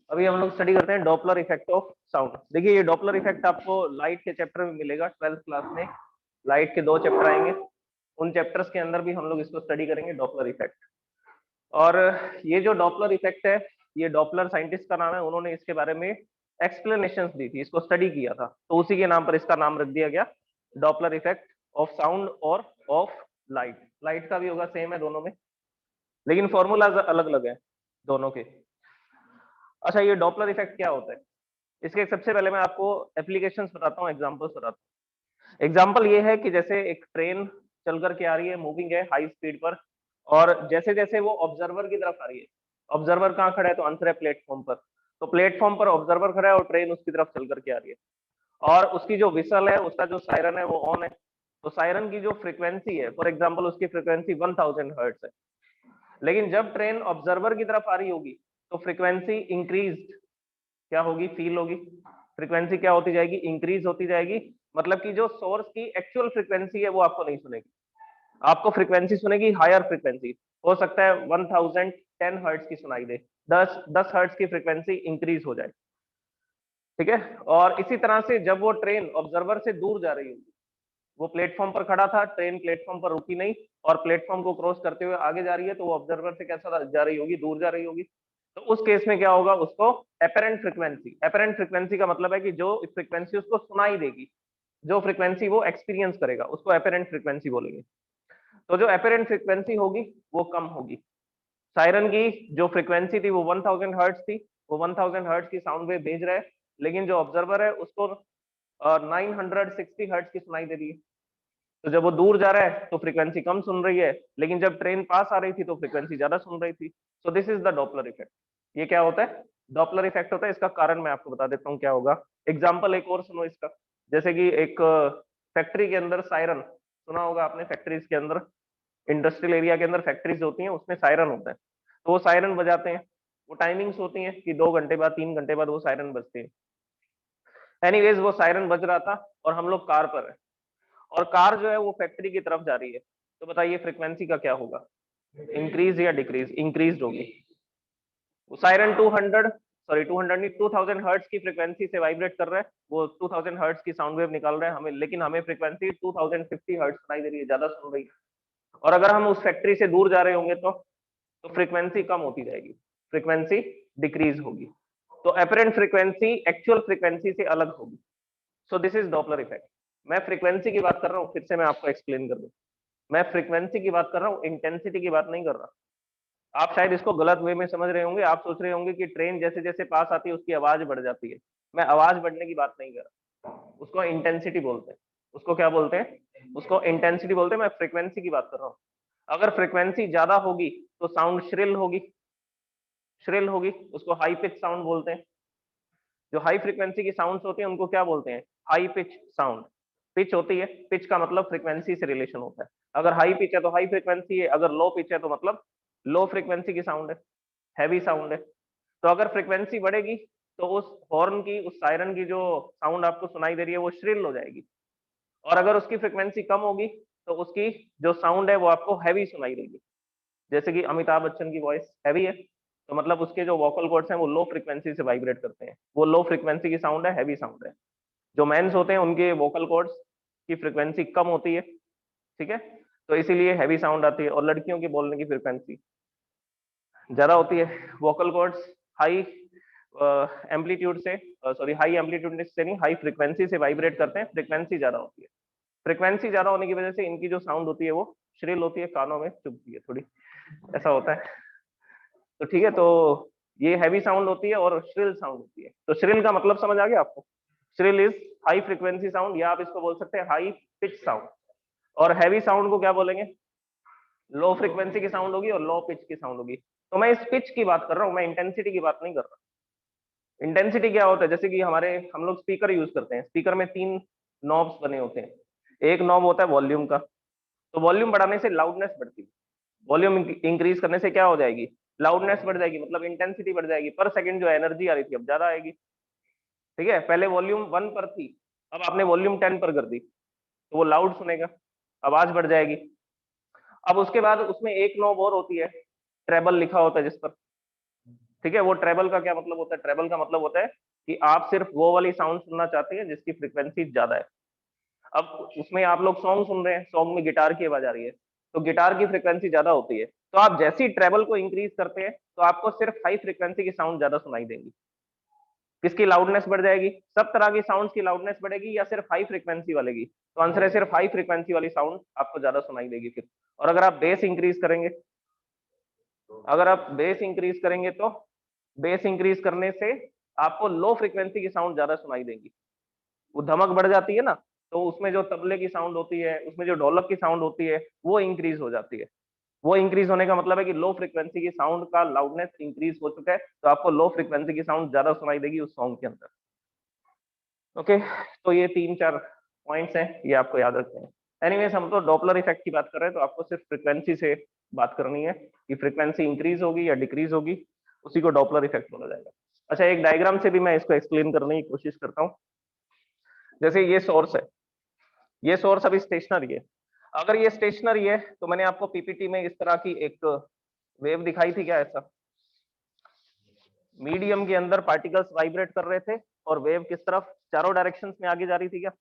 अभी हम लोग स्टडी करते हैं डॉपलर इफेक्ट ऑफ साउंड। देखिए ये डॉपलर इफेक्ट आपको लाइट के चैप्टर में मिलेगा 12th क्लास में। लाइट के 2 चैप्टर आएंगे, उन चैप्टर्स के अंदर भी हम लोग इसको स्टडी करेंगे डॉपलर इफेक्ट। और ये जो डॉपलर इफेक्ट है, ये डॉपलर साइंटिस्ट का नाम है, उन्होंने इसके बारे में एक्सप्लेनेशंस दी थी, इसको स्टडी किया था, तो उसी के नाम पर इसका नाम रख दिया गया डॉपलर इफेक्ट ऑफ साउंड और ऑफ लाइट। लाइट का भी होगा, सेम है दोनों में, लेकिन फॉर्मूलाज अलग अलग है दोनों के। अच्छा, ये डॉपलर इफेक्ट क्या होता है? इसके सबसे पहले मैं आपको एप्लीकेशंस बताता हूँ, एग्जांपल्स बताता हूँ। एग्जांपल ये है कि जैसे एक ट्रेन चल करके आ रही है, मूविंग है हाई स्पीड पर, और जैसे जैसे वो ऑब्जर्वर की तरफ आ रही है, ऑब्जर्वर कहाँ खड़ा है? तो आंसर है प्लेटफॉर्म पर। तो प्लेटफॉर्म पर ऑब्जर्वर खड़ा है और ट्रेन उसकी तरफ चल करके आ रही है, और उसकी जो विसल है, उसका जो सायरन है वो ऑन है। तो सायरन की जो फ्रीक्वेंसी है, फॉर एग्जाम्पल उसकी फ्रीक्वेंसी 1000 हर्ट्ज है। लेकिन जब ट्रेन ऑब्जर्वर की तरफ आ रही होगी तो फ्रीक्वेंसी इंक्रीज क्या होगी? फील होगी। फ्रीक्वेंसी क्या होती जाएगी? इंक्रीज होती जाएगी। मतलब कि जो सोर्स की एक्चुअल फ्रीक्वेंसी है वो आपको नहीं सुनेगी, आपको फ्रीक्वेंसी सुनेगी हायर फ्रीक्वेंसी। हो सकता है 1010 हर्ट्ज की सुनाई दे, 10 हर्ट्ज की फ्रीक्वेंसी इंक्रीज हो जाए, ठीक है। और इसी तरह से जब वो ट्रेन ऑब्जर्वर से दूर जा रही होगी, वो प्लेटफॉर्म पर खड़ा था, ट्रेन प्लेटफॉर्म पर रुकी नहीं और प्लेटफॉर्म को क्रॉस करते हुए आगे जा रही है, तो वो ऑब्जर्वर से कैसा जा रही होगी? दूर जा रही होगी। तो उस केस में क्या होगा? उसको एपरेंट फ्रीक्वेंसी, एपरेंट फ्रीक्वेंसी का मतलब है कि जो फ्रीक्वेंसी उसको सुनाई देगी, जो फ्रीक्वेंसी वो एक्सपीरियंस करेगा, उसको एपरेंट फ्रीक्वेंसी बोलेंगे। तो जो एपरेंट फ्रीक्वेंसी होगी वो कम होगी। सायरन की जो फ्रीक्वेंसी थी वो 1000 हर्ट्ज थी, वो 1000 हर्ट्ज की साउंड वेव भेज रहा है, लेकिन जो ऑब्जर्वर है उसको 960 हर्ट्ज की सुनाई दे रही है। तो जब वो दूर जा रहा है तो फ्रीक्वेंसी कम सुन रही है, लेकिन जब ट्रेन पास आ रही थी तो फ्रीक्वेंसी ज्यादा सुन रही थी। So this is the Doppler effect. ये क्या होता है? डॉपलर इफेक्ट होता है। इसका कारण मैं आपको बता देता हूँ क्या होगा। एग्जाम्पल एक और सुनो इसका। जैसे कि एक फैक्ट्री के अंदर सायरन, सुना होगा आपने, फैक्ट्रीज के अंदर, इंडस्ट्रियल एरिया के अंदर फैक्ट्रीज होती हैं, उसमें सायरन होता है। तो वो सायरन बजाते हैं, वो टाइमिंग्स होती हैं कि 2 घंटे बाद, 3 घंटे बाद वो सायरन बजते हैं। एनीवेज वो सायरन बज रहा था और हम लोग कार पर है, और कार जो है वो फैक्ट्री की तरफ जा रही है। तो बताइए फ्रीक्वेंसी का क्या होगा? इंक्रीज या डिक्रीज? इंक्रीज होगी। सायरन 200, सॉरी 200 नहीं, 2000 हर्ट्ज की फ्रीक्वेंसी से वाइब्रेट कर रहा है, वो 2000 हर्ट्ज की साउंड वेव निकाल रहा है हमें, लेकिन हमें फ्रीक्वेंसी 2050 हर्ट्ज सुनाई दे रही है, ज्यादा सुन रही है। और अगर हम उस फैक्ट्री से दूर जा रहे होंगे तो फ्रीक्वेंसी कम होती जाएगी, फ्रीक्वेंसी डिक्रीज होगी। तो एपरेंट फ्रीक्वेंसी एक्चुअल फ्रीक्वेंसी से अलग होगी। So this is Doppler effect. मैं फ्रीक्वेंसी की बात कर रहा हूँ, फिर से मैं आपको एक्सप्लेन कर दूं। मैं फ्रीक्वेंसी की बात कर रहा हूँ, इंटेंसिटी की बात नहीं कर रहा। आप शायद इसको गलत वे में समझ रहे होंगे, आप सोच रहे होंगे कि ट्रेन जैसे जैसे पास आती है उसकी आवाज बढ़ जाती है। मैं आवाज बढ़ने की बात नहीं कर रहा, उसको इंटेंसिटी बोलते हैं। उसको क्या बोलते हैं? उसको इंटेंसिटी बोलते हैं। मैं फ्रीक्वेंसी की बात कर रहा हूँ। अगर फ्रीक्वेंसी ज्यादा होगी तो साउंड श्रिल होगी, श्रिल होगी, उसको हाई पिच साउंड बोलते हैं। जो हाई फ्रीक्वेंसी की साउंड्स होती हैं उनको क्या बोलते हैं? High pitch sound. पिच होती है, पिच का मतलब फ्रीक्वेंसी से रिलेशन होता है। अगर हाई पिच है तो हाई फ्रीक्वेंसी है, अगर लो पिच है तो मतलब लो फ्रीक्वेंसी की साउंड है, हैवी साउंड है। तो अगर फ्रीक्वेंसी बढ़ेगी तो उस हॉर्न की, उस सायरन की जो साउंड आपको सुनाई दे रही है वो श्रिल हो जाएगी, और अगर उसकी फ्रीक्वेंसी कम होगी तो उसकी जो साउंड है वो आपको हैवी सुनाई देगी। जैसे कि अमिताभ बच्चन की वॉइस हैवी है, तो मतलब उसके जो वोकल कॉर्ड्स हैं वो लो फ्रीक्वेंसी से वाइब्रेट करते हैं, वो लो फ्रीक्वेंसी की साउंड है, हैवी साउंड है। जो मेंस होते हैं उनके वोकल कॉर्ड्स की फ्रीक्वेंसी कम होती है, ठीक है, तो इसीलिए हैवी साउंड आती है। और लड़कियों की बोलने की फ्रीक्वेंसी ज्यादा होती है। वोकल कॉर्ड्स हाई एम्पलीट्यूड से, सॉरी हाई एम्पलीट्यूड से नहीं, हाई फ्रीक्वेंसी से वाइब्रेट करते हैं, फ्रीक्वेंसी ज्यादा होती है। फ्रीक्वेंसी ज्यादा होने की वजह से इनकी जो साउंड होती है वो श्रिल होती है, कानों में चुभती है थोड़ी, ऐसा होता है। तो ठीक है, तो ये हैवी साउंड होती है और श्रिल साउंड होती है। तो श्रिल का मतलब समझ आ गया आपको? Shrill is high frequency sound, या आप इसको बोल सकते हैं हाई पिच साउंड। और हैवी साउंड को क्या बोलेंगे? लो फ्रीक्वेंसी की साउंड होगी और लो पिच की साउंड होगी। तो मैं इस पिच की बात कर रहा हूँ, मैं इंटेंसिटी की बात नहीं कर रहा। इंटेंसिटी क्या होता है? जैसे कि हम लोग स्पीकर यूज करते हैं, स्पीकर में 3 नॉब्स बने होते हैं। एक नॉब होता है वॉल्यूम का, तो वॉल्यूम बढ़ाने से लाउडनेस बढ़ती है, वॉल्यूम इंक्रीज करने से क्या हो जाएगी? लाउडनेस बढ़ जाएगी, मतलब इंटेंसिटी बढ़ जाएगी। पर सेकंड जो एनर्जी आ रही थी अब ज्यादा आएगी, ठीक है। पहले वॉल्यूम 1 पर थी, अब आपने वॉल्यूम 10 पर कर दी, तो वो लाउड सुनेगा, आवाज बढ़ जाएगी। अब उसके बाद उसमें एक नॉब और होती है, ट्रेबल लिखा होता है जिस पर, ठीक है, वो ट्रेबल का क्या मतलब होता है? ट्रेबल का मतलब होता है कि आप सिर्फ वो वाली साउंड सुनना चाहते हैं जिसकी फ्रीक्वेंसी ज्यादा है। अब उसमें आप लोग सॉन्ग सुन रहे हैं, सॉन्ग में गिटार की आवाज आ रही है, तो गिटार की फ्रीक्वेंसी ज्यादा होती है, तो आप जैसे ही ट्रेबल को इंक्रीज करते हैं तो आपको सिर्फ हाई फ्रीक्वेंसी की साउंड ज्यादा सुनाई देंगी। किसकी लाउडनेस बढ़ जाएगी? सब तरह की साउंड की लाउडनेस बढ़ेगी या सिर्फ हाई फ्रीक्वेंसी वाले की? तो आंसर है सिर्फ हाई फ्रीक्वेंसी वाली साउंड आपको ज्यादा सुनाई देगी फिर। और अगर आप बेस इंक्रीज करेंगे, अगर आप बेस इंक्रीज करेंगे तो बेस इंक्रीज करने से आपको लो फ्रीक्वेंसी की साउंड ज्यादा सुनाई देगी। वो धमक बढ़ जाती है ना, तो उसमें जो तबले की साउंड होती है, उसमें जो ढोलक की साउंड होती है, वो इंक्रीज हो जाती है। वो इंक्रीज होने का मतलब है कि लो फ्रीक्वेंसी की साउंड का लाउडनेस इंक्रीज हो चुका है, तो आपको लो फ्रीक्वेंसी की साउंड ज्यादा सुनाई देगी उस सॉन्ग के अंदर। ओके, तो ये 3-4 पॉइंट्स हैं, ये आपको याद रखते हैं। एनीवेज, हम तो डॉपलर इफेक्ट की बात कर रहे हैं, तो आपको सिर्फ फ्रीक्वेंसी से बात करनी है कि फ्रीक्वेंसी इंक्रीज होगी या डिक्रीज होगी, उसी को डॉपलर इफेक्ट बोला जाएगा। अच्छा, एक डायग्राम से भी मैं इसको एक्सप्लेन करने की कोशिश करता हूँ। जैसे ये सोर्स है, ये सोर्स अभी स्टेशनरी है। अगर ये स्टेशनरी है तो मैंने आपको पीपीटी में इस तरह की एक वेव दिखाई थी क्या? ऐसा मीडियम के अंदर पार्टिकल्स वाइब्रेट कर रहे थे और वेव किस तरफ? चारों डायरेक्शंस में आगे जा रही थी क्या?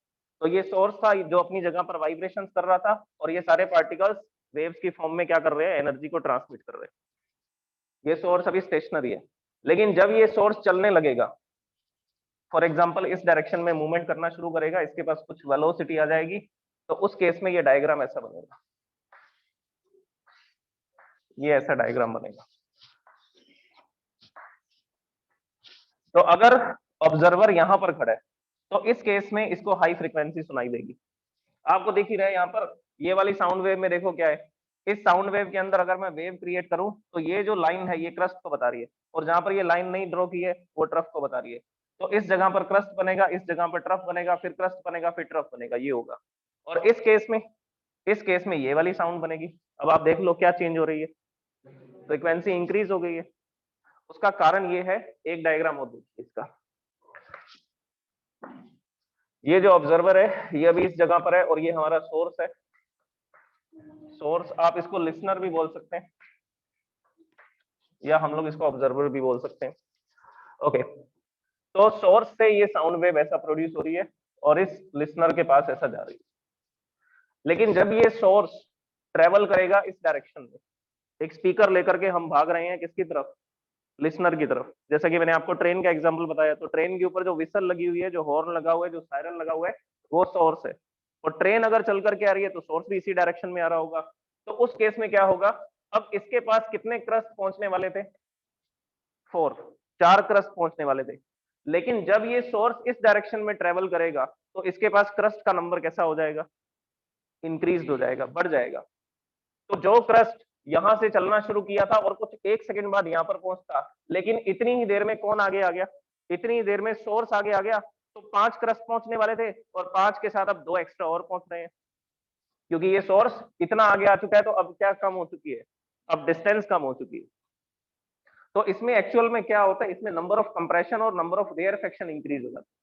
तो ये सोर्स था जो अपनी जगह पर वाइब्रेशंस कर रहा था, और ये सारे पार्टिकल्स वेव्स की फॉर्म में क्या कर रहे हैं? एनर्जी को ट्रांसमिट कर रहे हैं। ये सोर्स अभी स्टेशनरी है, लेकिन जब ये सोर्स चलने लगेगा, फॉर एग्जाम्पल इस डायरेक्शन में मूवमेंट करना शुरू करेगा, इसके पास कुछ वेलोसिटी आ जाएगी, तो उस केस में ये डायग्राम ऐसा बनेगा, ये ऐसा डायग्राम बनेगा। तो अगर ऑब्जर्वर यहां पर खड़ा है तो इस केस में इसको हाई फ्रीक्वेंसी सुनाई देगी। आपको दिख ही रहा है यहाँ पर, ये वाली साउंड वेव में देखो क्या है, इस साउंड वेव के अंदर अगर मैं वेव क्रिएट करूं तो ये जो लाइन है ये क्रस्ट को बता रही है, और जहां पर ये लाइन नहीं ड्रॉ की है वो ट्रफ को बता रही है। तो इस जगह पर क्रस्ट बनेगा, इस जगह पर ट्रफ बनेगा, फिर क्रस्ट बनेगा, फिर ट्रफ बनेगा, ये होगा। और इस केस में ये वाली साउंड बनेगी। अब आप देख लो क्या चेंज हो रही है, फ्रीक्वेंसी इंक्रीज हो गई है। उसका कारण ये है, एक डायग्राम और देखिए इसका। ये जो ऑब्जर्वर है ये अभी इस जगह पर है, और ये हमारा सोर्स है। सोर्स, आप इसको लिसनर भी बोल सकते हैं, या हम लोग इसको ऑब्जर्वर भी बोल सकते हैं। ओके, तो सोर्स से ये साउंड वेव ऐसा प्रोड्यूस हो रही है और इस लिसनर के पास ऐसा जा रही है। लेकिन जब ये सोर्स ट्रेवल करेगा इस डायरेक्शन में, एक स्पीकर लेकर के हम भाग रहे हैं किसकी तरफ? लिसनर की तरफ। जैसा कि मैंने आपको ट्रेन का एग्जांपल बताया, तो ट्रेन के ऊपर जो विसल लगी हुई है, जो हॉर्न लगा हुआ है, जो सायरन लगा हुआ है, वो सोर्स है। और ट्रेन अगर चल करके आ रही है तो सोर्स भी इसी डायरेक्शन में आ रहा होगा। तो उस केस में क्या होगा? अब इसके पास कितने क्रस्ट पहुंचने वाले थे? 4, 4 क्रस्ट पहुंचने वाले थे। लेकिन जब ये सोर्स इस डायरेक्शन में ट्रेवल करेगा तो इसके पास क्रस्ट का नंबर कैसा हो जाएगा? इंक्रीज हो जाएगा, बढ़ जाएगा। तो जो क्रस्ट यहां से चलना शुरू किया था और कुछ 1 सेकंड बाद यहां पर पहुंचता, लेकिन इतनी ही देर में कौन आगे आ गया? इतनी ही देर में सोर्स आगे आ गया। तो 5 क्रस्ट पहुंचने वाले थे, और 5 के साथ अब 2 एक्स्ट्रा और पहुंच रहे हैं, क्योंकि ये सोर्स इतना आगे आ चुका है। तो अब क्या कम हो चुकी है? अब डिस्टेंस कम हो चुकी है। तो इसमें एक्चुअल में क्या होता है, इसमें नंबर ऑफ कंप्रेशन और नंबर ऑफ रेयरफेक्शन इंक्रीज हो जाता है।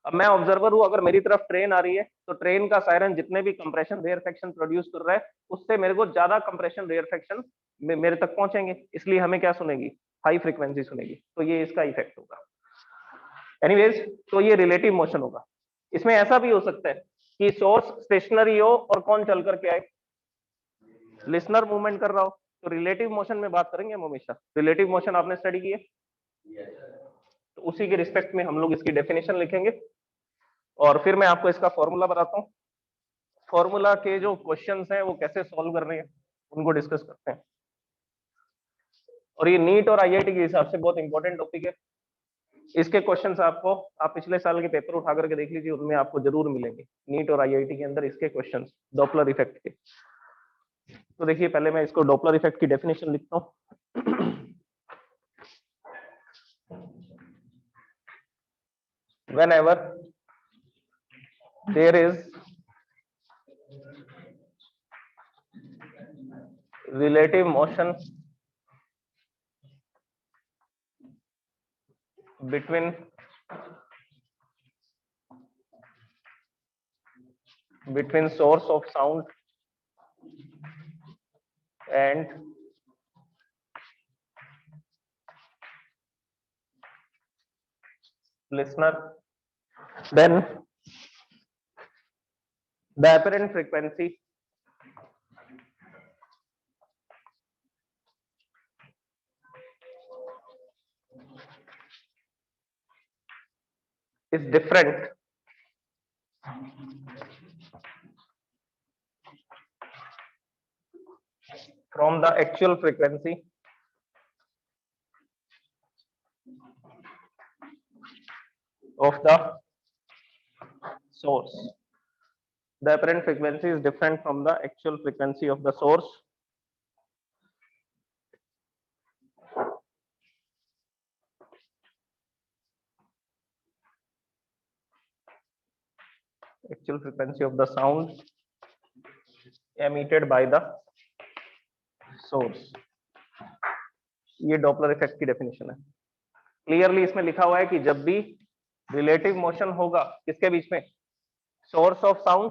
अब मैं ऑब्जर्वर हूं, अगर मेरी तरफ ट्रेन आ रही है तो ट्रेन का सायरन जितने भी कंप्रेशन रेयरफेक्शन प्रोड्यूस कर रहा है, उससे मेरे को ज्यादा कंप्रेशन रेयरफेक्शन मेरे तक पहुंचेंगे, इसलिए हमें क्या सुनेगी? High frequency सुनेगी। तो ये इसका इफेक्ट होगा। एनीवेज, तो ये रिलेटिव मोशन होगा। इसमें ऐसा भी हो सकता है कि सोर्स स्टेशनरी हो और कौन चल करके आए? लिसनर मूवमेंट कर रहा हो। तो रिलेटिव मोशन में बात करेंगे हम हमेशा। रिलेटिव मोशन आपने स्टडी की है, तो उसी के रिस्पेक्ट में हम लोग इसकी डेफिनेशन लिखेंगे, और फिर मैं आपको इसका फॉर्मूला बताता हूँ। फॉर्मूला के जो क्वेश्चंस हैं वो कैसे सॉल्व कर रहे हैं उनको डिस्कस करते हैं। और ये नीट और आईआईटी के हिसाब से बहुत इंपॉर्टेंट टॉपिक है। इसके क्वेश्चंस आपको, आप पिछले साल के पेपर उठा करके देख लीजिए, उनमें आपको जरूर मिलेंगे। नीट और आईआईटी के अंदर इसके क्वेश्चंस डॉपलर इफेक्ट के। तो देखिए, पहले मैं इसको डॉपलर इफेक्ट की डेफिनेशन लिखता हूँ। whenever there is relative motion between source of sound and listener, then the apparent frequency is different from the actual frequency of the source. The apparent frequency is different from the actual frequency of the source. Actual frequency of the sound emitted by the source. ये Doppler effect की definition है। Clearly इसमें लिखा हुआ है कि जब भी रिलेटिव मोशन होगा किसके बीच में, सोर्स ऑफ साउंड,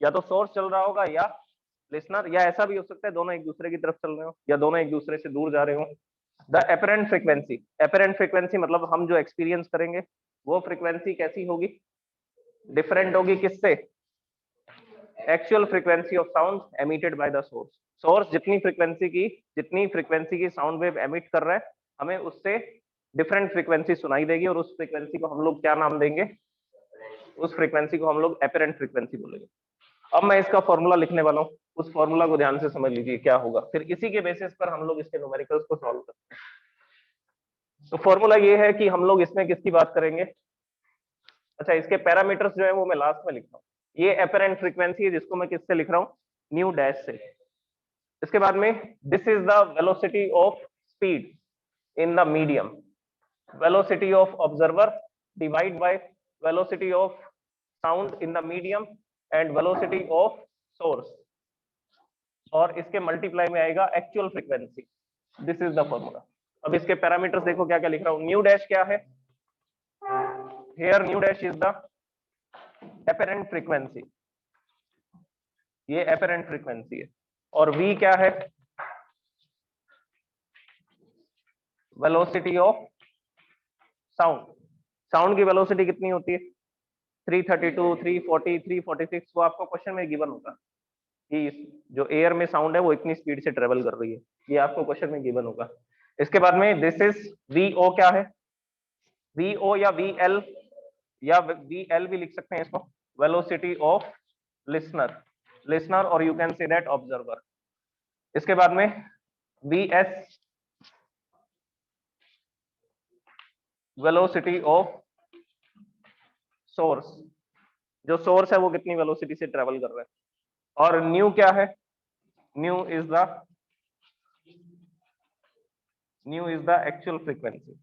या तो सोर्स चल रहा होगा या लिसनर, या ऐसा भी हो सकता है दोनों एक दूसरे की तरफ चल रहे हो या दोनों एक दूसरे से दूर जा रहे हो। The apparent frequency, apparent frequency मतलब हम जो एक्सपीरियंस करेंगे वो फ्रीक्वेंसी कैसी होगी, डिफरेंट होगी किससे, actual frequency of sound emitted by the source. Source जितनी फ्रीक्वेंसी की साउंड वेव एमिट कर रहा है, हमें उससे डिफरेंट फ्रीक्वेंसी सुनाई देगी और उस फ्रीक्वेंसी को हम लोग क्या नाम देंगे, उस फ्रीक्वेंसी को हम लोग एपरेंट फ्रीक्वेंसी बोलेंगे। अब मैं इसका फॉर्मूला लिखने वाला हूँ, उस फॉर्मूला को ध्यान से समझ लीजिए क्या होगा, फिर इसी के बेसिस पर हम लोग इसके न्यूमेरिकल्स को सॉल्व करते हैं। तो फॉर्मूला ये है कि हम लोग इसमें किसकी बात करेंगे, अच्छा इसके पैरामीटर्स जो है वो मैं लास्ट में लिख रहा हूँ। ये एपरेंट फ्रीक्वेंसी है जिसको मैं किससे लिख रहा हूँ, न्यू डैश से। इसके बाद में this is the velocity of speed in the medium, velocity of observer divide by velocity of sound in the medium and velocity of source, और इसके मल्टीप्लाई में आएगा actual frequency. This is the formula. अब इसके parameters देखो क्या क्या लिख रहा हूँ। न्यू डैश क्या है, here new dash is the apparent frequency, ये एपरेंट फ्रीक्वेंसी है। और v क्या है, वेलोसिटी ऑफ साउंड। साउंड की वेलोसिटी कितनी होती है, 332, 340, 346, वो आपको क्वेश्चन में गिवन होगा कि जो एयर में साउंड है वो इतनी स्पीड से ट्रेवल कर रही है, ये आपको क्वेश्चन में गिवन होगा। इसके बाद में दिस इज vo, क्या है, vo या vl या vl भी लिख सकते हैं इसको, वेलोसिटी ऑफ लिसनर और you can say that observer. इसके बाद में vs, वेलोसिटी ऑफ सोर्स, जो सोर्स है वो कितनी वेलोसिटी से ट्रेवल कर रहा है। और न्यू क्या है, new is the actual frequency.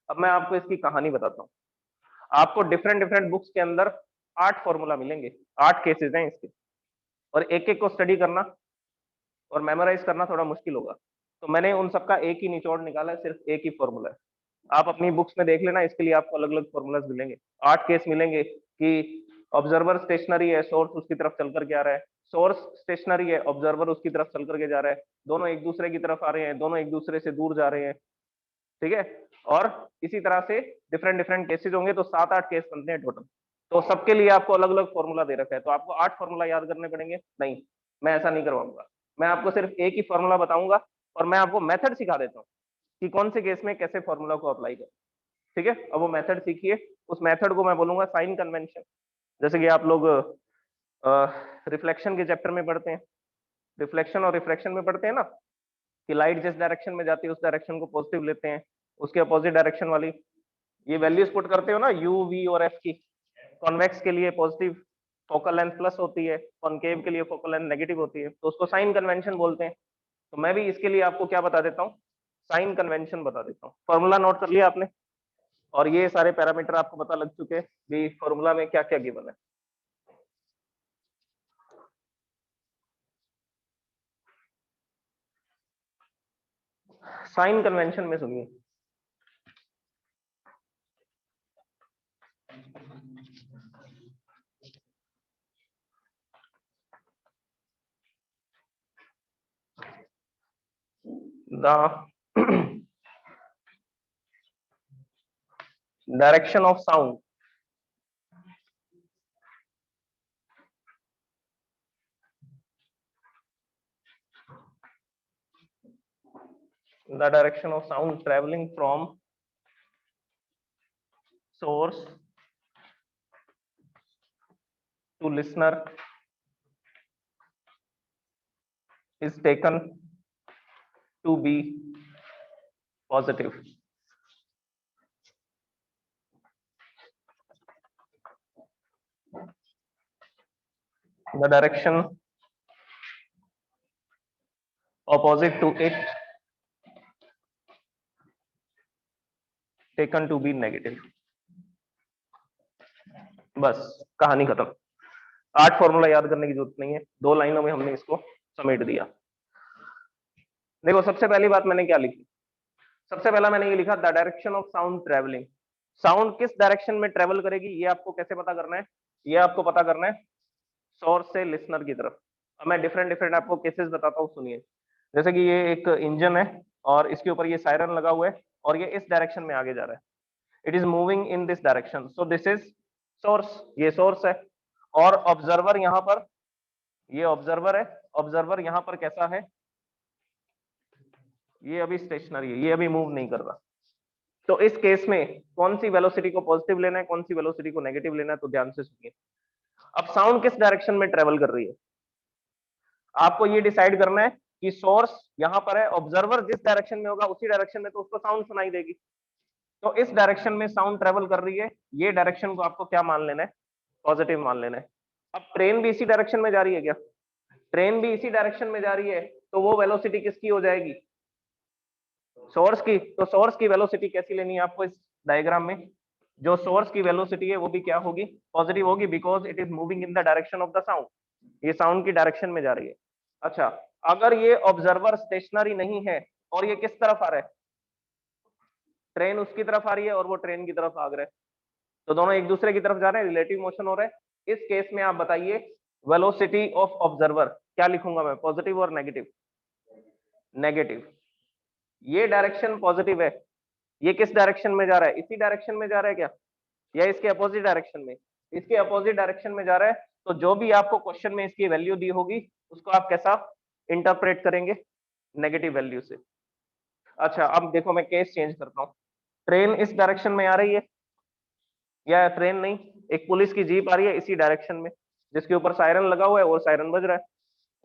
अब मैं आपको इसकी कहानी बताता हूँ। आपको डिफरेंट बुक्स के अंदर 8 फॉर्मूला मिलेंगे, 8 केसेस हैं इसके, और एक एक को स्टडी करना और मेमोराइज करना थोड़ा मुश्किल होगा। तो मैंने उन सबका एक ही निचोड़ निकाला है, सिर्फ एक ही फॉर्मूला है। आप अपनी बुक्स में देख लेना, इसके लिए आपको अलग अलग फॉर्मूलाज मिलेंगे। 8 केस मिलेंगे कि ऑब्जर्वर स्टेशनरी है, सोर्स उसकी तरफ चल करके आ रहा है, सोर्स स्टेशनरी है, ऑब्जर्वर उसकी तरफ चल करके जा रहा है, दोनों एक दूसरे की तरफ आ रहे हैं, दोनों एक दूसरे से दूर जा रहे हैं, ठीक है। और इसी तरह से डिफरेंट केसेस होंगे, तो 7-8 केस बनते हैं टोटल। तो सबके लिए आपको अलग अलग फॉर्मूला दे रखा है, तो आपको 8 फॉर्मूला याद करने पड़ेंगे, नहीं मैं ऐसा नहीं करवाऊंगा। मैं आपको सिर्फ एक ही फॉर्मूला बताऊंगा और मैं आपको मेथड सिखा देता हूँ कि कौन से केस में कैसे फॉर्मूला को अप्लाई करें, ठीक है। अब वो मेथड सीखिए, उस मेथड को मैं बोलूंगा साइन कन्वेंशन। जैसे कि आप लोग रिफ्लेक्शन के चैप्टर में पढ़ते हैं, रिफ्लेक्शन और रिफ्रैक्शन में पढ़ते हैं ना, कि लाइट जिस डायरेक्शन में जाती है उस डायरेक्शन को पॉजिटिव लेते हैं, उसके अपोजिट डायरेक्शन वाली ये वैल्यूज पुट करते हो ना, यू, वी और एफ की। कॉन्वेक्स के लिए पॉजिटिव फोकल लेंथ प्लस होती है, कॉनकेव के लिए फोकल लेंथ नेगेटिव होती है, तो उसको साइन कन्वेंशन बोलते हैं। तो मैं भी इसके लिए आपको क्या बता देता हूँ, साइन कन्वेंशन बता देता हूँ। फॉर्मूला नोट कर लिया आपने, और ये सारे पैरामीटर आपको पता लग चुके हैं कि फॉर्मूला में क्या क्या गिवन है। साइन कन्वेंशन में सुनिए, the direction of sound, the direction of sound traveling from source to listener is taken to be positive. The direction opposite to it taken to be negative. बस कहानी खत्म। 8 formula याद करने की जरूरत नहीं है, 2 लाइनों में हमने इसको समेट दिया। देखो सबसे पहली बात मैंने क्या लिखी, सबसे पहला मैंने ये लिखा the direction of sound travelling. Sound किस डायरेक्शन में ट्रेवल करेगी ये आपको कैसे पता करना है, ये आपको पता करना है सोर्स से लिसनर की तरफ। अब मैं डिफरेंट डिफरेंट आपको केसेस बताता हूँ, सुनिए। जैसे कि ये एक इंजन है और इसके ऊपर ये सायरन लगा हुआ है और ये इस डायरेक्शन में आगे जा रहा है, it is moving in this direction, so this is source, ये सोर्स है। और ऑब्जर्वर यहाँ पर, ये ऑब्जर्वर है, ऑब्जर्वर यहाँ पर कैसा है, ये अभी स्टेशनरी है, ये अभी मूव नहीं कर रहा। तो इस केस में कौन सी वेलोसिटी को पॉजिटिव लेना है, कौन सी वेलोसिटी को नेगेटिव लेना है, तो ध्यान से सुनिए। अब साउंड किस डायरेक्शन में ट्रेवल कर रही है, आपको ये डिसाइड करना है कि सोर्स यहाँ पर है, ऑब्जर्वर जिस डायरेक्शन में होगा उसी डायरेक्शन में तो उसको साउंड सुनाई देगी। तो इस डायरेक्शन में साउंड ट्रेवल कर रही है, ये डायरेक्शन को आपको क्या मान लेना है, पॉजिटिव मान लेना है। अब ट्रेन भी इसी डायरेक्शन में जा रही है क्या, ट्रेन भी इसी डायरेक्शन में जा रही है, तो वो वेलोसिटी किसकी हो जाएगी, सोर्स की। तो सोर्स की वेलोसिटी कैसी लेनी है आपको इस डायग्राम में, जो सोर्स की वेलोसिटी है वो भी क्या होगी, पॉजिटिव होगी, because it is moving in the direction of the sound, ये साउंड की डायरेक्शन में जा रही है। अच्छा, अगर ये ऑब्जर्वर स्टेशनरी नहीं है और ये किस तरफ आ रहा है, ट्रेन उसकी तरफ आ रही है और वो ट्रेन की तरफ भाग रहा है, तो दोनों एक दूसरे की तरफ जा रहे हैं, रिलेटिव मोशन हो रहा है। इस केस में आप बताइए वेलोसिटी ऑफ ऑब्जर्वर क्या लिखूंगा मैं, पॉजिटिव और नेगेटिव, नेगेटिव। ये डायरेक्शन पॉजिटिव है, ये किस डायरेक्शन में जा रहा है, इसी डायरेक्शन में जा रहा है क्या, या इसके अपोजिट डायरेक्शन में, इसके अपोजिट डायरेक्शन में जा रहा है। तो जो भी आपको क्वेश्चन में इसकी वैल्यू दी होगी उसको आप कैसा इंटरप्रेट करेंगे, नेगेटिव वैल्यू से। अच्छा अब देखो मैं केस चेंज करता हूँ, ट्रेन इस डायरेक्शन में आ रही है, या ट्रेन नहीं, एक पुलिस की जीप आ रही है इसी डायरेक्शन में, जिसके ऊपर सायरन लगा हुआ है और सायरन बज रहा है,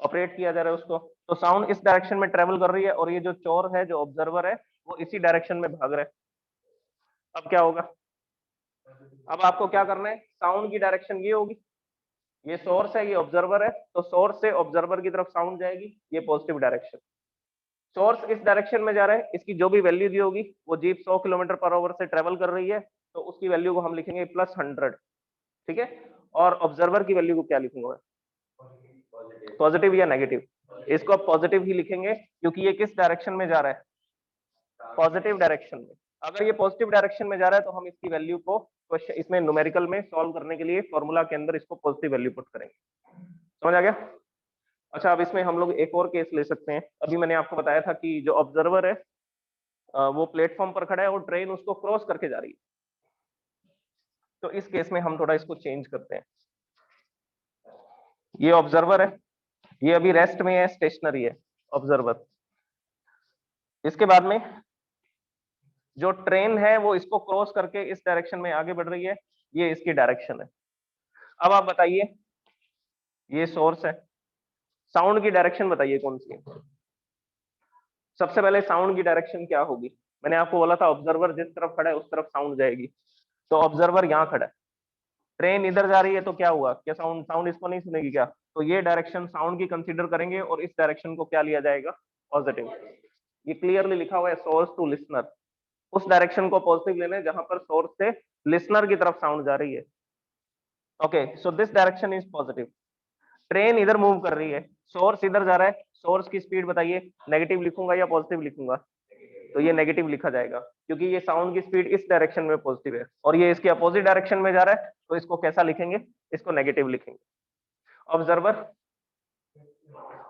ऑपरेट किया जा रहा है उसको। तो साउंड इस डायरेक्शन में ट्रेवल कर रही है और ये जो चोर है, जो ऑब्जर्वर है, वो इसी डायरेक्शन में भाग रहा है। अब क्या होगा, अब आपको क्या करना है, साउंड की डायरेक्शन ये होगी, ये सोर्स है, ये ऑब्जर्वर है, तो सोर्स से ऑब्जर्वर की तरफ साउंड जाएगी, ये पॉजिटिव डायरेक्शन। सोर्स इस डायरेक्शन में जा रहा है, इसकी जो भी वैल्यू दी होगी, वो जीप 100 किलोमीटर/आवर से ट्रेवल कर रही है, तो उसकी वैल्यू को हम लिखेंगे +100, ठीक है। और ऑब्जर्वर की वैल्यू को क्या लिखूंगा मैं, पॉजिटिव या नेगेटिव, इसको आप पॉजिटिव ही लिखेंगे क्योंकि ये किस डायरेक्शन में जा रहा है, पॉजिटिव डायरेक्शन में। अगर ये पॉजिटिव डायरेक्शन में जा रहा है तो हम इसकी वैल्यू को इसमें न्यूमेरिकल में सॉल्व करने के लिए फॉर्मूला के अंदर इसको पॉजिटिव वैल्यू पुट करेंगे, समझ आ गया। अच्छा अब इसमें हम लोग एक और केस ले सकते हैं। अभी मैंने आपको बताया था कि जो ऑब्जर्वर है वो प्लेटफॉर्म पर खड़ा है और ट्रेन उसको क्रॉस करके जा रही है, तो इस केस में हम थोड़ा इसको चेंज करते हैं। ये ऑब्जर्वर है, ये अभी रेस्ट में है, स्टेशनरी है ऑब्जर्वर। इसके बाद में जो ट्रेन है वो इसको क्रॉस करके इस डायरेक्शन में आगे बढ़ रही है, ये इसकी डायरेक्शन है। अब आप बताइए, ये सोर्स है, साउंड की डायरेक्शन बताइए कौन सी है। सबसे पहले साउंड की डायरेक्शन क्या होगी, मैंने आपको बोला था ऑब्जर्वर जिस तरफ खड़ा है उस तरफ साउंड जाएगी, तो ऑब्जर्वर यहाँ खड़ा है, ट्रेन इधर जा रही है, तो क्या हुआ, क्या साउंड साउंड इसको नहीं सुनेगी क्या, तो ये डायरेक्शन साउंड की कंसीडर करेंगे और इस डायरेक्शन को क्या लिया जाएगा, पॉजिटिव। ये क्लियरली लिखा हुआ है सोर्स टू लिसनर, उस डायरेक्शन को पॉजिटिव लेना है जहां पर सोर्स से लिसनर की तरफ साउंड जा रही है। Okay, so this direction is positive. Train इधर मूव कर रही है, सोर्स इधर जा रहा है, सोर्स की स्पीड बताइए, नेगेटिव लिखूंगा या पॉजिटिव लिखूंगा, तो ये नेगेटिव लिखा जाएगा क्योंकि ये साउंड की स्पीड इस डायरेक्शन में पॉजिटिव है और ये इसके अपोजिट डायरेक्शन में जा रहा है, तो इसको कैसा लिखेंगे, इसको नेगेटिव लिखेंगे। ऑब्जर्वर,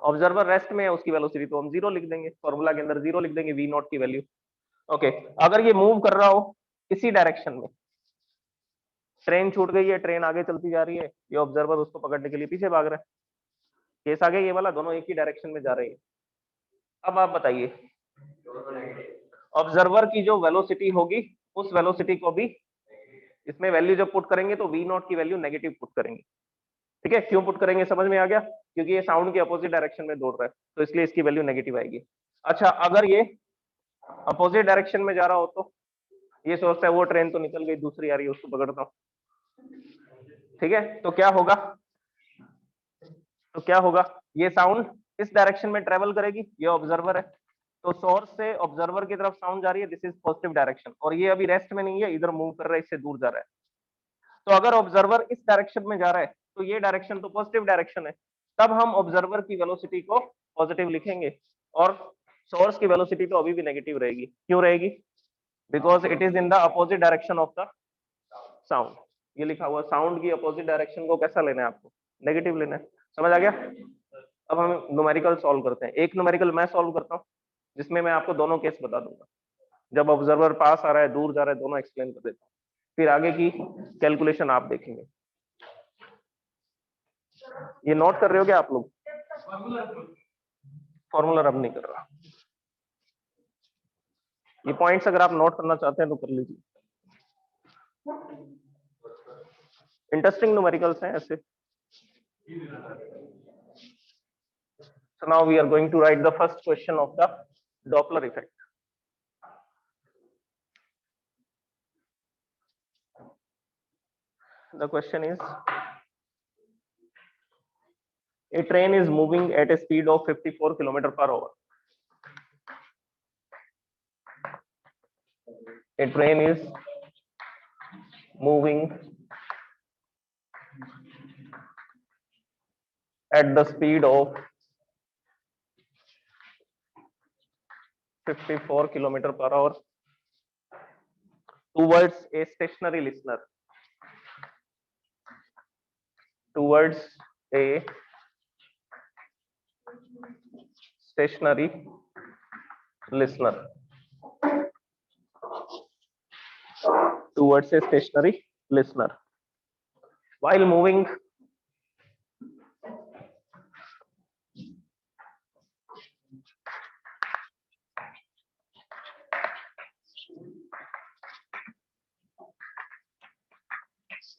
ऑब्जर्वर रेस्ट में है, उसकी वेलोसिटी तो हम 0 लिख देंगे, फॉर्मूला के अंदर 0 लिख देंगे, v0 की वैल्यू। ओके, अगर ये मूव कर रहा हो इसी डायरेक्शन में, ट्रेन छूट गई है, ट्रेन आगे चलती जा रही है, ये ऑब्जर्वर उसको पकड़ने के लिए पीछे भाग रहा है। केस आगे ये वाला, दोनों एक ही डायरेक्शन में जा रहे हैं। अब आप बताइए, ऑब्जर्वर की जो वेलोसिटी होगी उस वेलोसिटी को भी इसमें वैल्यू जब पुट करेंगे तो वी नॉट की वैल्यू नेगेटिव पुट करेंगे। ठीक है, क्यों पुट करेंगे समझ में आ गया? क्योंकि ये साउंड के अपोजिट डायरेक्शन में दौड़ रहा है, तो इसलिए इसकी वैल्यू नेगेटिव आएगी। अच्छा, अगर ये अपोजिट डायरेक्शन में जा रहा हो तो ये सोचता है वो ट्रेन तो निकल गई, दूसरी आ रही है, उसको पकड़ता हूं। ठीक है, तो क्या होगा, ये साउंड इस डायरेक्शन में ट्रेवल करेगी, ये ऑब्जर्वर है, तो सोर्स से ऑब्जर्वर की तरफ साउंड जा रही है, दिस इज पॉजिटिव डायरेक्शन, और ये अभी रेस्ट में नहीं है, इधर मूव कर रहा है, इससे दूर जा रहा है। तो अगर ऑब्जर्वर इस डायरेक्शन में जा रहा है तो ये डायरेक्शन तो पॉजिटिव डायरेक्शन है, तब हम ऑब्जर्वर की वेलोसिटी को पॉजिटिव लिखेंगे और सोर्स की वेलोसिटी तो अभी भी नेगेटिव रहेगी। क्यों रहेगी? Because it is in the opposite direction of the sound. ये लिखा हुआ, साउंड की अपोजिट डायरेक्शन को कैसा लेना है आपको? नेगेटिव लेना है। समझ आ गया? अब हम न्यूमेरिकल सॉल्व करते हैं। एक न्यूमेरिकल मैं सॉल्व करता हूँ जिसमें मैं आपको दोनों केस बता दूंगा, जब ऑब्जर्वर पास आ रहा है, दूर जा रहा है, दोनों एक्सप्लेन कर देता हूँ, फिर आगे की कैलकुलेशन आप देखेंगे। ये नोट कर रहे हो क्या आप लोग? फॉर्मूला रब नहीं कर रहा। ये पॉइंट्स अगर आप नोट करना चाहते हैं तो कर लीजिए, इंटरेस्टिंग न्यूमेरिकल्स हैं ऐसे। So now we are going to write the first question of the Doppler effect. The question is, a train is moving at a speed of 54 km per hour. A train is moving at the speed of 54 km per hour towards a stationary listener. Towards a stationary listener. Towards a stationary listener. While moving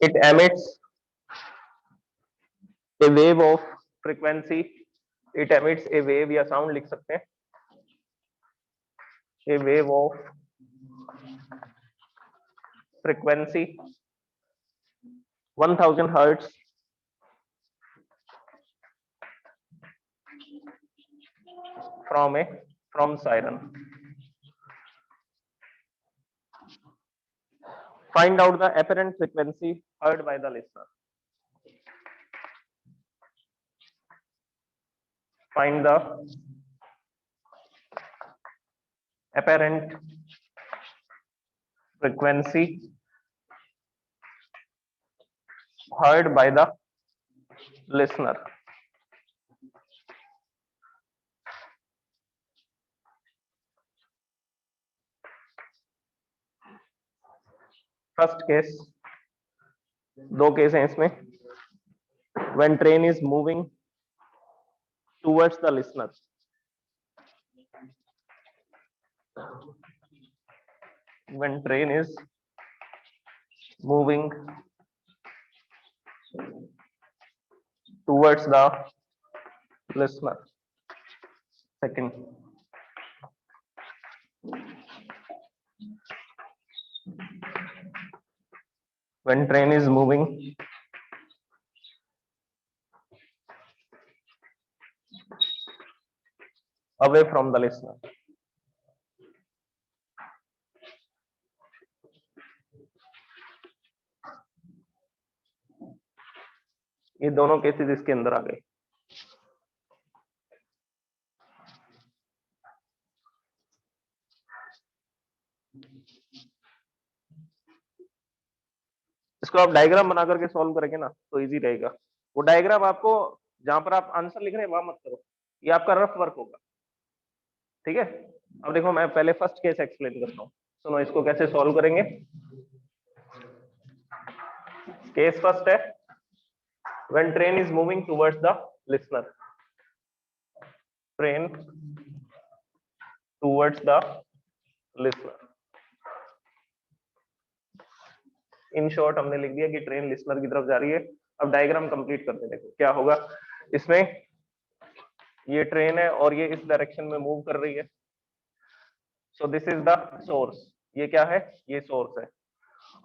it emits a wave of frequency. It emits a wave या sound लिख सकते हैं, a wave of frequency 1000 hertz from siren. Find out the apparent frequency heard by the listener. Find the apparent frequency heard by the listener. First case, दो case हैं इसमें. When train is moving towards the listener. When train is moving towards the listener. Second, when train is moving away from the listener. ये दोनों cases इसके अंदर आ गए. इसको आप डायग्राम बना करके सॉल्व करेंगे ना तो इजी रहेगा. वो डायग्राम आपको जहां पर आप आंसर लिख रहे हैं वहां मत करो, ये आपका रफ वर्क होगा. ठीक है, अब देखो मैं पहले फर्स्ट केस एक्सप्लेन करता हूँ. सुनो इसको कैसे सॉल्व करेंगे. केस फर्स्ट है when train is moving towards the listener, train towards the listener. In short हमने लिख दिया कि ट्रेन लिसनर की तरफ जा रही है। अब डायग्राम कंप्लीट करते हैं, देखो क्या होगा इसमें। ये ट्रेन है और ये इस डायरेक्शन में मूव कर रही है। So this is the source, ये क्या है, ये सोर्स है।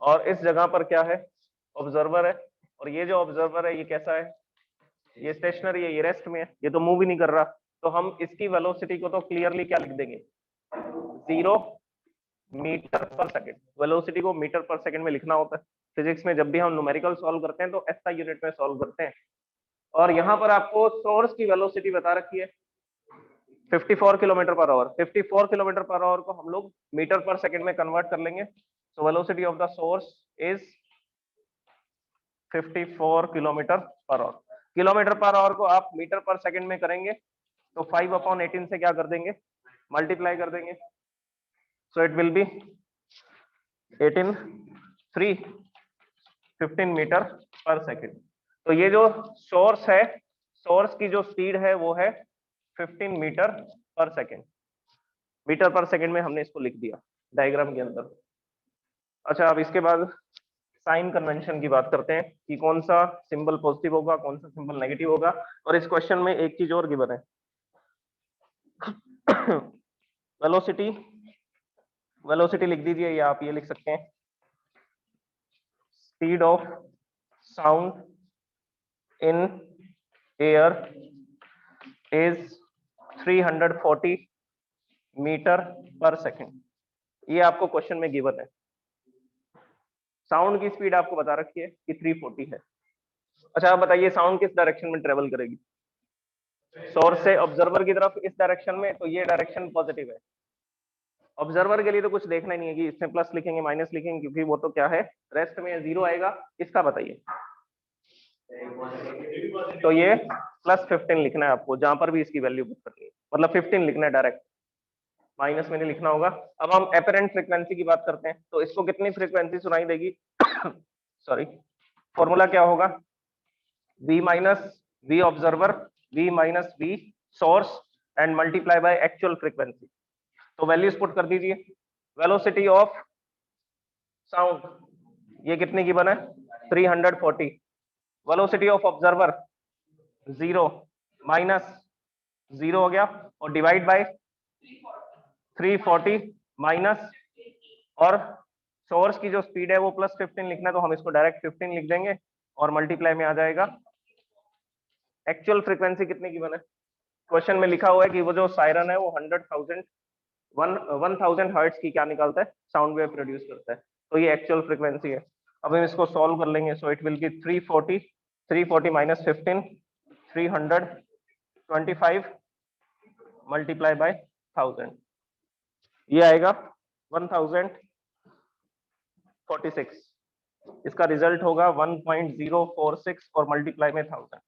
और इस जगह पर क्या है, ऑब्जर्वर है। और ये जो ऑब्जर्वर है ये कैसा है, ये स्टेशनरी है, ये रेस्ट में है, ये तो मूव ही नहीं कर रहा। तो हम इसकी वेलोसिटी को तो क्लियरली क्या लिख देंगे, 0 मीटर पर सेकंड। वेलोसिटी को मीटर पर सेकंड में लिखना होता है। फिजिक्स में जब भी हम न्यूमेरिकल सॉल्व करते हैं तो SI यूनिट में सॉल्व करते हैं। और यहाँ पर आपको सोर्स की वेलोसिटी बता रखी है 54 kilometre per hour. 54 kilometre per hour को हम लोग मीटर पर सेकंड में कन्वर्ट कर लेंगे। So velocity of the source is 54 kilometre per hour. Kilometre per hour को आप मीटर पर सेकंड में करेंगे तो 5/18 से क्या कर देंगे, मल्टीप्लाई कर देंगे। So it will be 18 3 15 metre per second. तो ये जो सोर्स है, सोर्स की जो स्पीड है वो है 15 metre per second. Metre per second में हमने इसको लिख दिया डायग्राम के अंदर। अच्छा, अब इसके बाद साइन कन्वेंशन की बात करते हैं कि कौन सा सिंबल पॉजिटिव होगा, कौन सा सिंबल नेगेटिव होगा। और इस क्वेश्चन में एक चीज और गिवन है, वेलोसिटी। वेलोसिटी लिख दीजिए या आप ये लिख सकते हैं, speed of sound in air is 340 metre per second. ये आपको क्वेश्चन में गिवन है। साउंड की स्पीड आपको बता रखी है कि 340 है। अच्छा, आप बताइए साउंड किस डायरेक्शन में ट्रेवल करेगी, सोर्स से ऑब्जर्वर की तरफ इस डायरेक्शन में, तो ये डायरेक्शन पॉजिटिव है। ऑब्जर्वर के लिए तो कुछ देखना ही नहीं है कि इसमें प्लस लिखेंगे माइनस लिखेंगे, क्योंकि वो तो क्या है, रेस्ट में 0 आएगा। इसका बताइए, तो ये +15 लिखना है आपको, जहां पर भी इसकी वैल्यू पुट करनी है, मतलब 15 लिखना है डायरेक्ट, माइनस में नहीं लिखना होगा। अब हम एपरेंट फ्रीक्वेंसी की बात करते हैं, तो इसको कितनी फ्रीक्वेंसी सुनाई देगी सॉरी, फॉर्मूला क्या होगा, V minus V observer, V minus V source and multiply by actual frequency. तो वैल्यूज पुट कर दीजिए। वेलोसिटी ऑफ साउंड ये कितने की बना है, 340। वेलोसिटी ऑफ ऑब्जर्वर 0 माइनस 0 हो गया, और डिवाइड बाय 340 माइनस, और सोर्स की जो स्पीड है वो +15 लिखना है, तो हम इसको डायरेक्ट 15 लिख देंगे और मल्टीप्लाई में आ जाएगा। एक्चुअल फ्रीक्वेंसी कितने की बना है, क्वेश्चन में लिखा हुआ है कि वो जो सायरन है वो 1000 हर्ट्ज की क्या निकालता है, साउंड वेव प्रोड्यूस करता है। तो ये एक्चुअल फ्रीक्वेंसी है। अब हम इसको सॉल्व कर लेंगे। सो it will B 340 minus 15, 325 multiply by 1000, ये आएगा 1046। इसका रिजल्ट होगा 1.046 और मल्टीप्लाई में 1000।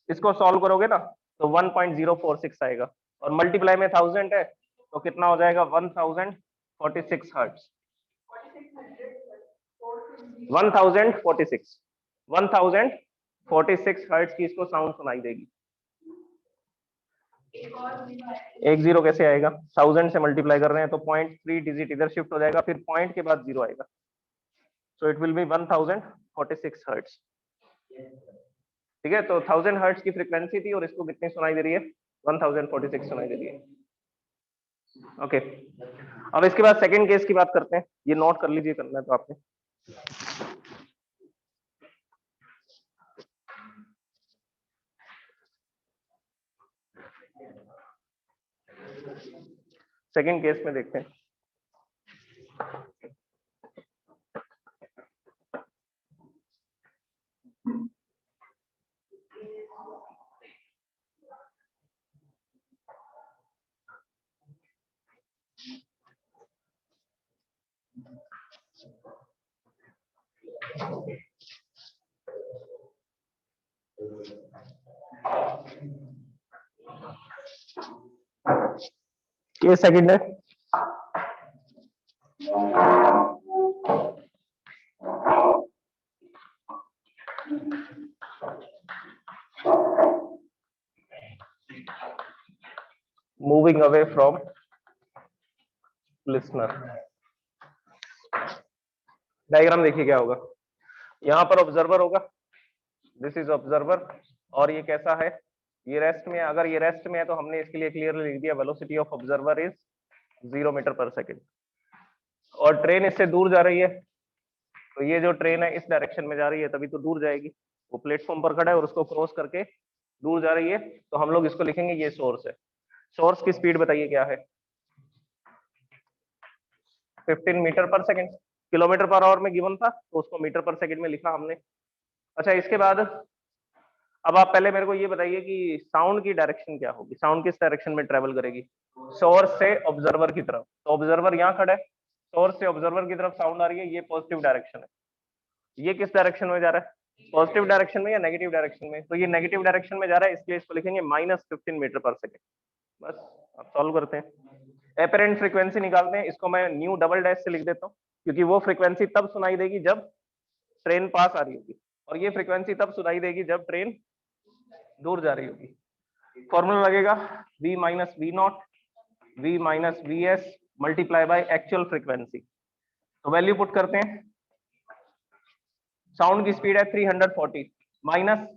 इसको सॉल्व करोगे ना तो 1.046 आएगा, और मल्टीप्लाई में 1000 है तो कितना हो जाएगा, 1046 हर्ट्ज। 1046 हर्ट्ज की इसको साउंड सुनाई देगी। एक 0 कैसे आएगा, 1000 से मल्टीप्लाई कर रहे हैं तो 0.3 डिजिट इधर शिफ्ट हो जाएगा, फिर पॉइंट के बाद 0 आएगा। सो इट विल बी 1046 हर्ट्ज। ठीक है, तो 1000 हर्ट्ज की फ्रीक्वेंसी थी और इसको कितनी सुनाई दे रही है, 1046 सुनाई दे रही है। ओके, अब इसके बाद सेकंड केस की बात करते हैं। ये नोट कर लीजिए, करना है तो आपने। सेकंड केस में देखते हैं। केस सेकंड है, moving away from listener. Diagram देखिए क्या होगा, यहाँ पर ऑब्जर्वर होगा, दिस इज ऑब्जर्वर, और ये कैसा है, ये रेस्ट में, अगर ये रेस्ट में है तो हमने इसके लिए क्लियरली लिख दिया velocity of observer is 0 metre per second, और ट्रेन इससे दूर जा रही है, तो ये जो ट्रेन है इस डायरेक्शन में जा रही है तभी तो दूर जाएगी, वो प्लेटफॉर्म पर खड़ा है और उसको क्रॉस करके दूर जा रही है, तो हम लोग इसको लिखेंगे ये सोर्स है। सोर्स की स्पीड बताइए क्या है, 15 metre per second, kilometre per hour में गिवन था तो उसको मीटर पर सेकेंड में लिखा हमने। अच्छा, इसके बाद अब आप पहले मेरे को ये बताइए कि साउंड की डायरेक्शन क्या होगी, साउंड किस डायरेक्शन में ट्रेवल करेगी, सोर्स से ऑब्जर्वर की तरफ, तो ऑब्जर्वर यहाँ खड़ा है, सोर्स से ऑब्जर्वर की तरफ साउंड आ रही है, ये पॉजिटिव डायरेक्शन है, ये किस डायरेक्शन में जा रहा है, पॉजिटिव डायरेक्शन में या नेगेटिव डायरेक्शन में, तो ये नेगेटिव डायरेक्शन में जा रहा है, इसलिए इसको लिखेंगे -15 मीटर पर सेकेंड। बस अब सॉल्व करते हैं, एपरेंट फ्रीक्वेंसी निकालते हैं, इसको मैं न्यू डबल डैश से लिख देता हूँ, क्योंकि वो फ्रीक्वेंसी तब सुनाई देगी जब ट्रेन पास आ रही होगी, और ये फ्रीक्वेंसी तब सुनाई देगी जब ट्रेन दूर जा रही होगी। फॉर्मूला लगेगा v minus V naught v minus V S multiply by actual frequency, तो वैल्यू पुट करते हैं, साउंड की स्पीड है 340 माइनस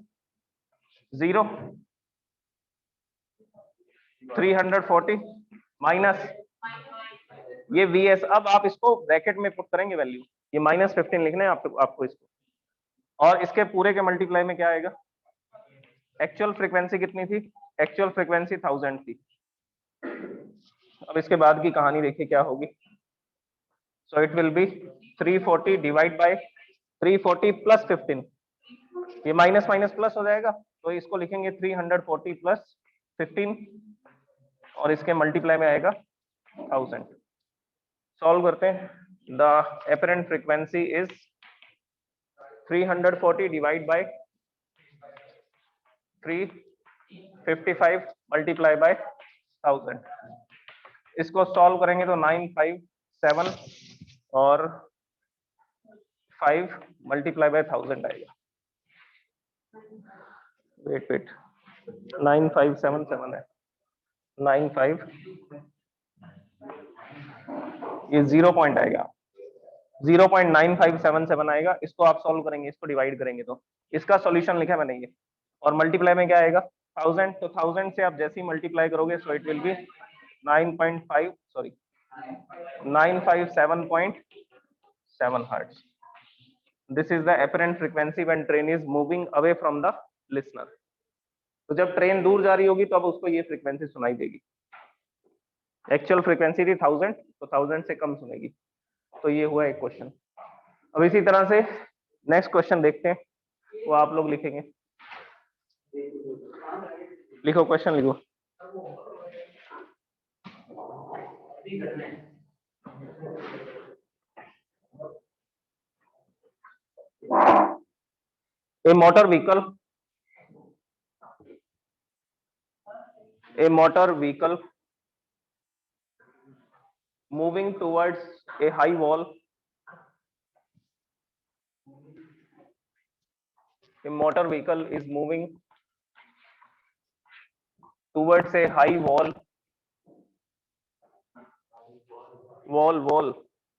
0, 340 माइनस ये vs, अब आप इसको ब्रैकेट में पुट करेंगे वैल्यू, ये -15 लिखना है आपको इसको, और इसके पूरे के मल्टीप्लाई में क्या आएगा, एक्चुअल फ्रीक्वेंसी कितनी थी, एक्चुअल फ्रीक्वेंसी 1000 थी। अब इसके बाद की कहानी देखिए क्या होगी, सो it will B 340 divide by 340 plus 15, ये माइनस माइनस प्लस हो जाएगा, तो इसको लिखेंगे 340 प्लस 15, और इसके मल्टीप्लाई में आएगा 1000। सॉल्व करते हैं, the apparent frequency is 340 divide by 355 multiply by 1000, इसको सॉल्व करेंगे तो 957 और 5 मल्टीप्लाई बाय 1000 आएगा, वेट 9577 है, 95, ये 0 पॉइंट आएगा, 0.9577 आएगा, इसको आप सॉल्व करेंगे, इसको डिवाइड करेंगे तो इसका सॉल्यूशन लिखा मैंने ये, और मल्टीप्लाई में क्या आएगा 1000, तो 1000 से आप जैसे ही मल्टीप्लाई करोगे सो it will B 957.7 hertz. This is the apparent frequency when train is moving away from the listener। तो जब ट्रेन दूर जा रही होगी तो अब उसको ये फ्रीक्वेंसी सुनाई देगी, एक्चुअल फ्रीक्वेंसी थी 1000, तो 1000 से कम सुनेगी, तो ये हुआ एक क्वेश्चन। अब इसी तरह से नेक्स्ट क्वेश्चन देखते हैं, वो आप लोग लिखेंगे, लिखो क्वेश्चन लिखो। A motor vehicle moving towards a high wall, a motor vehicle is moving towards a high wall,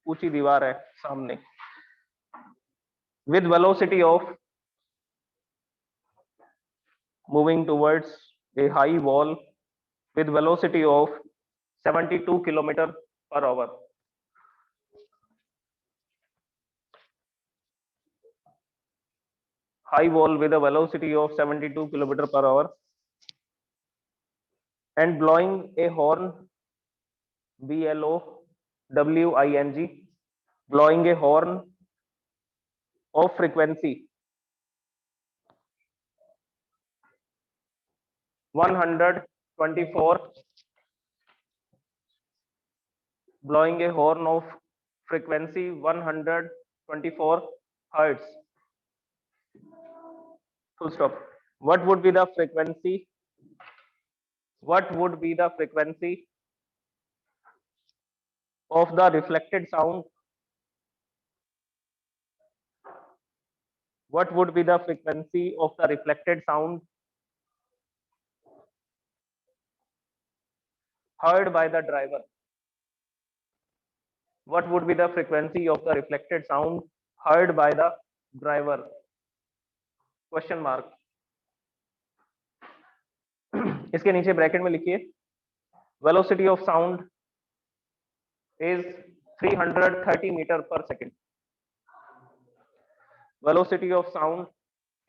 ऊंची दीवार है सामने, with velocity of moving towards a high wall with velocity of 72 kilometer per hour. High wall with a velocity of 72 kilometer per hour and blowing a horn, BLOWING, blowing a horn of frequency 124, blowing a horn of frequency 124 hertz. Full stop. What would be the frequency? What would be the frequency of the reflected sound? What would be the frequency of the reflected sound? heard by the driver. What would be the frequency of the reflected sound heard by the driver? Question mark. इसके नीचे bracket में लिखिए velocity of sound is 330 meter per second. Velocity of sound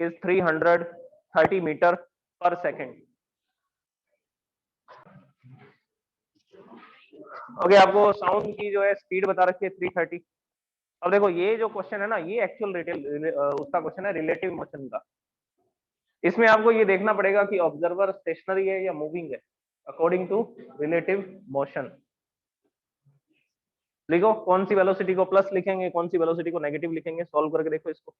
is 330 meter per second. Okay आपको sound की जो है speed बता रखी है 330. अब देखो ये जो क्वेश्चन है ना ये एक्चुअल उसका क्वेश्चन है रिलेटिव मोशन का. इसमें आपको ये देखना पड़ेगा कि ऑब्जर्वर स्टेशनरी है या मूविंग है अकॉर्डिंग टू रिलेटिव मोशन. लिखो कौन सी वेलोसिटी को प्लस लिखेंगे कौन सी वेलोसिटी को नेगेटिव लिखेंगे. सॉल्व करके देखो इसको.